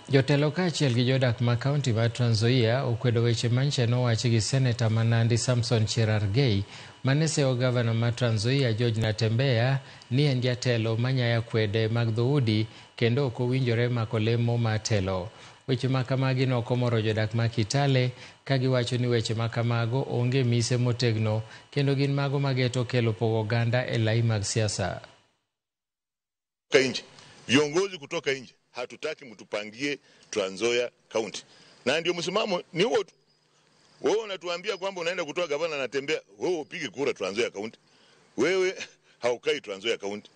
Jotelo kaachiel gi jodak ma kaunti ma Trans Nzoia okwedo weche manche nowachi gi seneta ma Nandi Samson Cherargei mane seyo gavana ma Trans Nzoia George Natembeya ni en jatelo manyaya kwede mag dhoudi kendo ok owinjore mako lemo ma telo. Weche ma kamagi nokomoro jodak ma Kitale ka giwacho ni weche ma kamago onge mise motegno kendo gin mago mageto kelo pogo oganda e lai mag siasa. Viongozi kutoka nje hatutaki mtupangie Trans Nzoia County. Na ndio msimamo ni huo tu. Wewe unatuambia kwamba unaenda kutoa gavana Natembeya, wewe upige kura Trans Nzoia County. Wewe haukai Trans Nzoia County.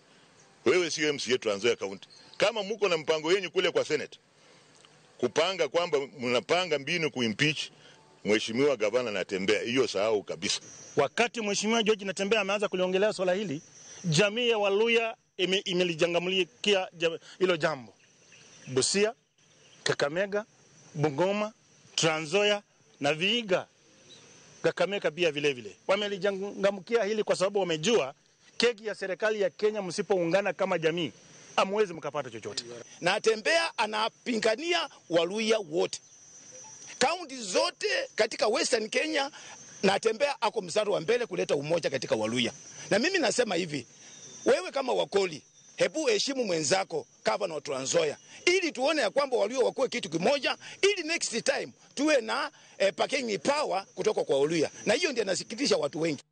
Wewe si MCA Trans Nzoia County. Kama mko na mpango yenu kule kwa Senate kupanga kwamba mnapanga mbinu kuimpeach mheshimiwa gavana Natembeya, hiyo sahau kabisa. Wakati mheshimiwa George Natembeya ameanza kuliongelea swala hili, jamii ya Waluya imelijangamulikia hilo jambo. Busia, Kakamega, Bungoma, Trans Nzoia na Vihiga, Kakamega pia vile vile wamelijangamukia hili kwa sababu wamejua keki ya serikali ya Kenya msipoungana kama jamii hamwezi mkapata chochote. Natembeya anapingania Waluya wote. Kaunti zote katika Western Kenya, Natembeya ako mstari wa mbele kuleta umoja katika Waluya. Na mimi nasema hivi, wewe kama Wakoli, hebu heshimu mwenzako gavana wa Trans Nzoia ili tuone ya kwamba Waluya wakuwe kitu kimoja, ili next time tuwe na bargaining power kutoka kwa Waluya. Na hiyo ndio inasikitisha watu wengi.